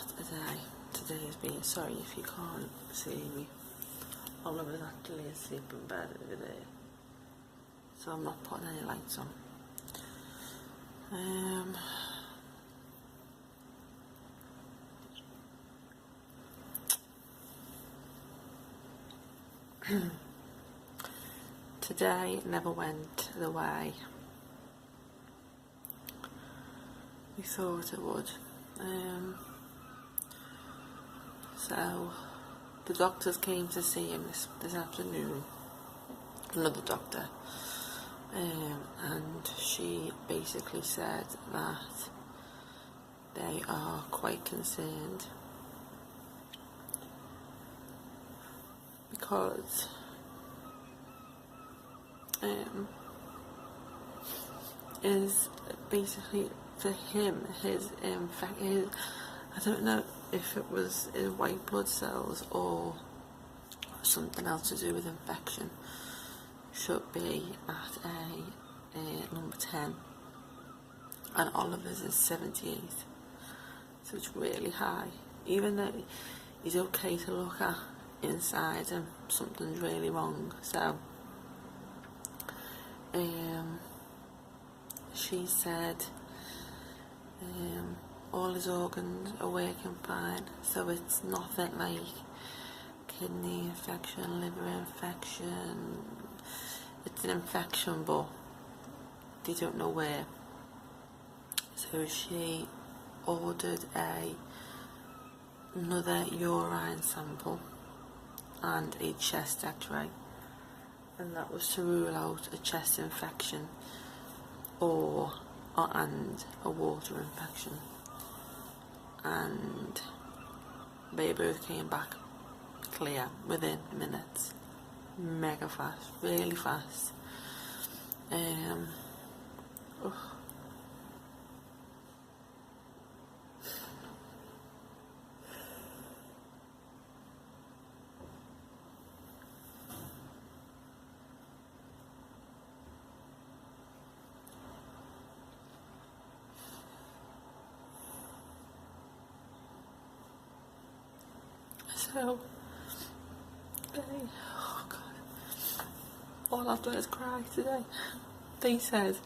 What a day today has been. Sorry if you can't see me. Oliver's actually asleep in bed over there, so I'm not putting any lights on. Today never went the way we thought it would. So the doctors came to see him this afternoon, another doctor, and she basically said that they are quite concerned because is basically for him his I don't know if it was his white blood cells or something else to do with infection, should be at a number 10, and Oliver's is 78, so it's really high. Even though he's okay to look at inside him, something's really wrong. So she said all his organs are working fine, so it's nothing like kidney infection, liver infection. It's an infection, but they don't know where. So she ordered another urine sample and a chest x-ray, and that was to rule out a chest infection and a water infection, and they both came back clear within minutes. Mega fast, really fast. So, oh God, all I've done is cry today. They said,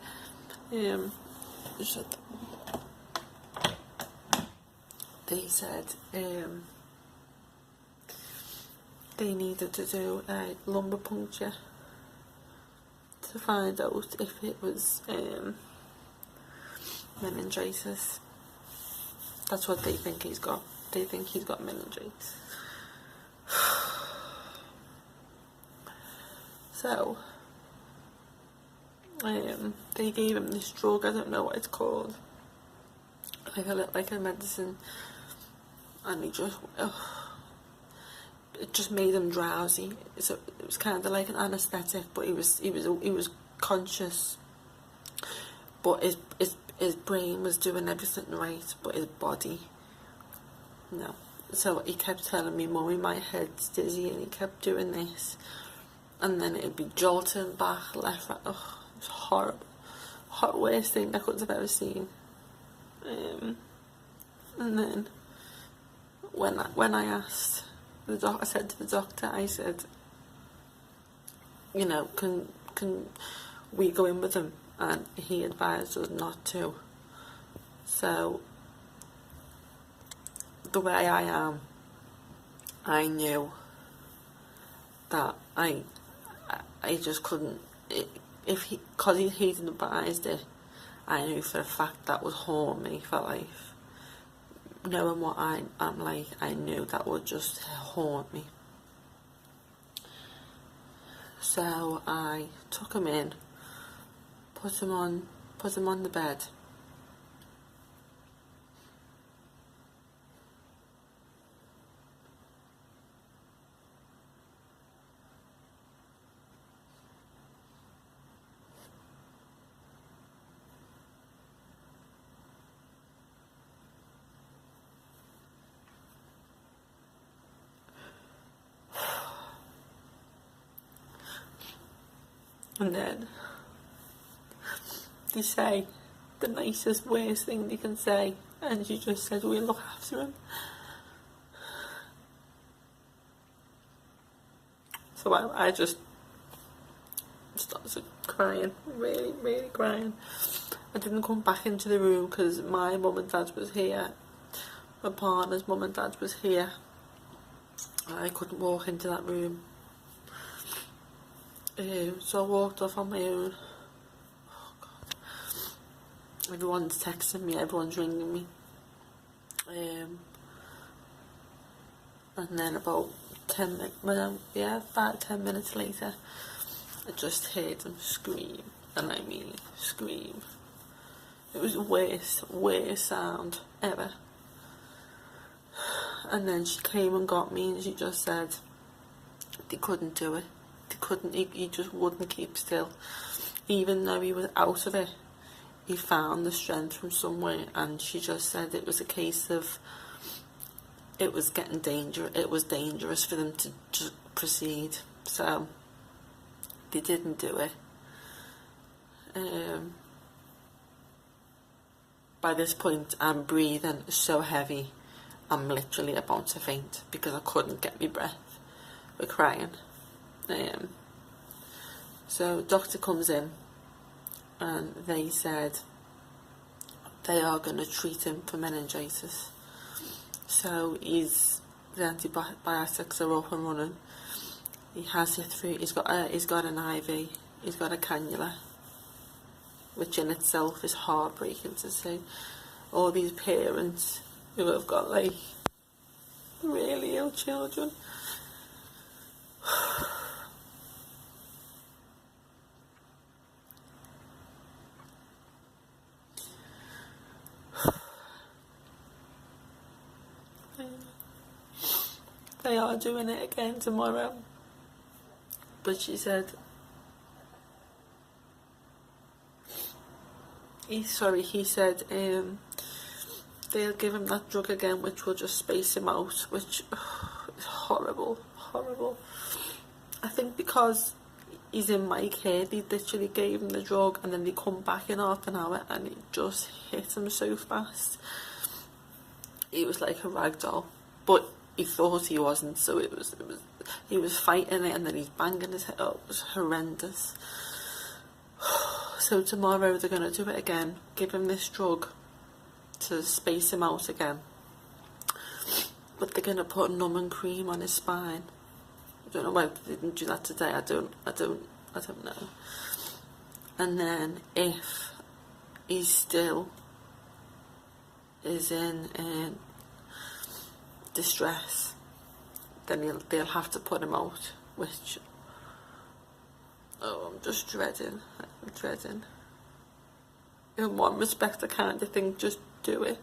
they needed to do a lumbar puncture to find out if it was meningitis. That's what they think he's got. They think he's got meningitis. So, they gave him this drug, I don't know what it's called, like a medicine, and it just made him drowsy. So it was kind of like an anaesthetic, but he was conscious, but his brain was doing everything right, but his body, no. So he kept telling me, "Mummy, my head's dizzy," and he kept doing this, and then it'd be jolting back, left, right. Oh, it was horrible. Worst thing I could have ever seen. And then when I asked the doctor, I said to the doctor, I said, can we go in with him? And he advised us not to. So the way I am, I knew that I just couldn't, because he'd advised it, I knew for a fact that would haunt me for life. Knowing what I'm like, I knew that would just haunt me. So I took him in, put him on the bed. And then they say the nicest, worst thing they can say and she just said, we'll look after him. So I just started crying, really, really crying. I didn't come back into the room because my mum and dad was here. My partner's mum and dad was here. I couldn't walk into that room. So I walked off on my own. Oh God. Everyone's texting me, everyone's ringing me. And then about 10 minutes later, I just heard them scream, and I mean scream. It was the worst sound ever. And then she came and got me, and she just said they couldn't do it. They couldn't, he just wouldn't keep still. Even though he was out of it, he found the strength from somewhere, and she just said it was a case of it was getting dangerous. It was dangerous for them to just proceed, so they didn't do it. By this point, I'm breathing so heavy, I'm literally about to faint because I couldn't get my breath. We're crying. So doctor comes in, and they said they are going to treat him for meningitis. So the antibiotics are up and running. He has it through. He's got an IV. He's got a cannula, which in itself is heartbreaking to see. All these parents who have got like really ill children. They are doing it again tomorrow. But she said he said they'll give him that drug again, which will just space him out, which is horrible. I think because he's in my care, they literally gave him the drug and then they come back in half an hour and it just hit him so fast. He was like a rag doll, but he thought he wasn't, so he was fighting it and then he's banging his head. Oh, it was horrendous. So tomorrow they're going to do it again, give him this drug to space him out again, but they're going to put numbing cream on his spine. I don't know why they didn't do that today. I don't know. And then if he still is in distress, then they'll have to put him out, which I'm just dreading. I'm dreading. In one respect, I kind of think just do it.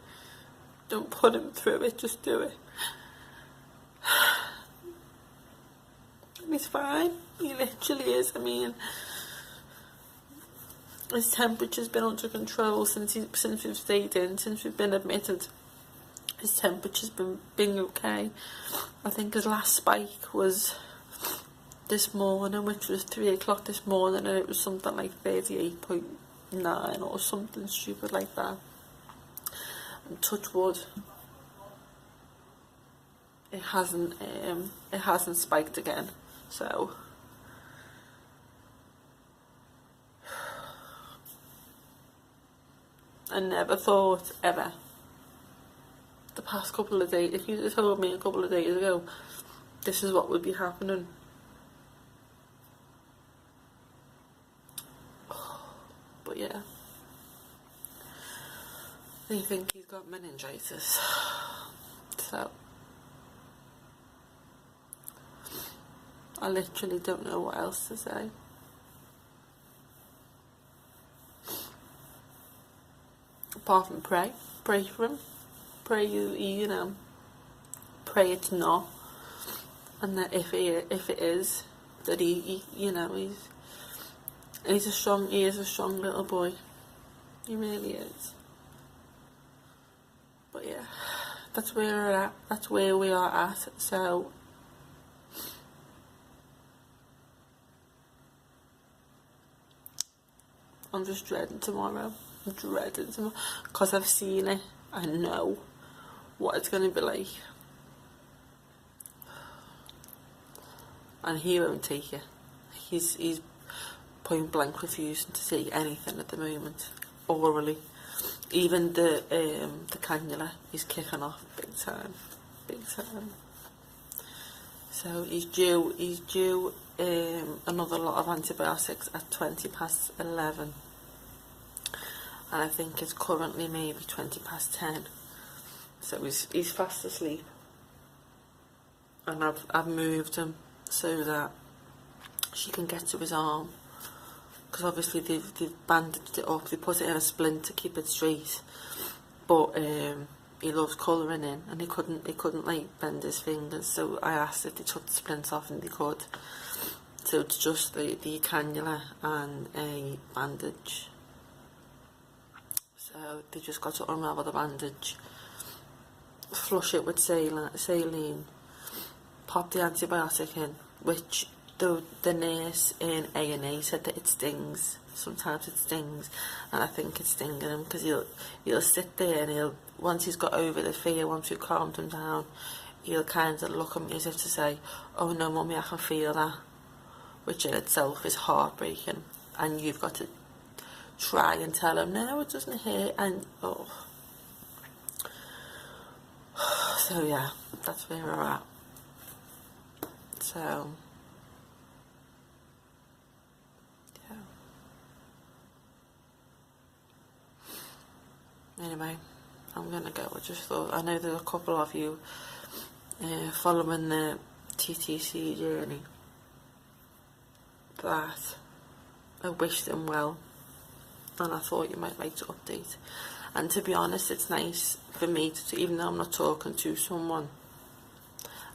Don't put him through it, just do it. And he's fine. He literally is. I mean, his temperature's been under control since we've stayed in, since we've been admitted. His temperature's been okay. I think his last spike was this morning, which was 3 o'clock this morning, and it was something like 38.9 or something stupid like that. And touch wood, it hasn't spiked again. So I never thought ever the past couple of days, if you had told me a couple of days ago this is what would be happening. But yeah, they think he's got meningitis, so I literally don't know what else to say. Apart from pray for him, pray it's not, and that if it is, that he is a strong little boy. He really is. But yeah, that's where we're at. That's where we are at. So I'm just dreading tomorrow. I'm dreading tomorrow because I've seen it. I know what it's going to be like. And he won't take it. He's point blank refusing to take anything at the moment, orally. Even the cannula, he's kicking off big time, big time. So he's due another lot of antibiotics at 11:20, and I think it's currently maybe 10:20. So he's fast asleep, and I've moved him so that she can get to his arm, because obviously they've bandaged it up. They put it in a splint to keep it straight, but he loves colouring in, and he couldn't like bend his fingers. So I asked if they took the splint off, and they could. So it's just the cannula and a bandage. So they just got to unravel the bandage, flush it with saline, pop the antibiotic in, which the nurse in A&E said that it stings. Sometimes it stings, and I think it's stinging him, because he'll sit there, and once he's got over the fear, once we've calmed him down, he'll kind of look at me as if to say, "Oh no, mummy, I can feel that," which in itself is heartbreaking. And you've got to try and tell him, "No, it doesn't hurt," and oh. So yeah, that's where we're at. So yeah. Anyway, I'm gonna go. I just thought, I know there's a couple of you following the TTC journey that I wish them well, and I thought you might like to update. And to be honest, it's nice for me to, even though I'm not talking to someone,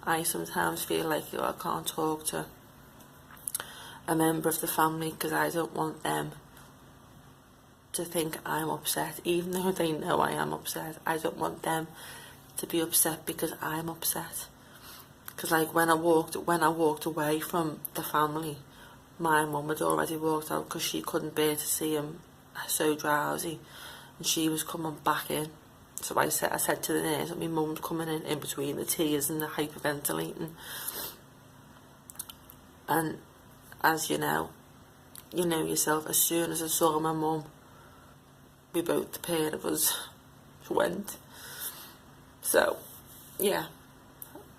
I sometimes feel like, I can't talk to a member of the family because I don't want them to think I'm upset, even though they know I am upset. I don't want them to be upset because I'm upset. Because like when I walked away from the family, my mum had already walked out because she couldn't bear to see him so drowsy, and she was coming back in. So I said to the nurse that my mum's coming in between the tears and the hyperventilating. And as you know yourself, as soon as I saw my mum, we both, the pair of us, went. So yeah,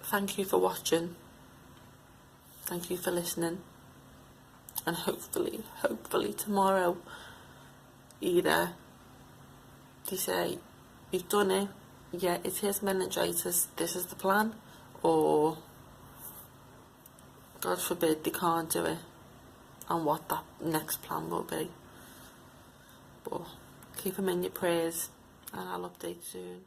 thank you for watching, thank you for listening, and hopefully tomorrow, either they say, "You've done it, yeah, it is meningitis, this is the plan," or God forbid they can't do it, and what that next plan will be. But keep them in your prayers, and I'll update soon.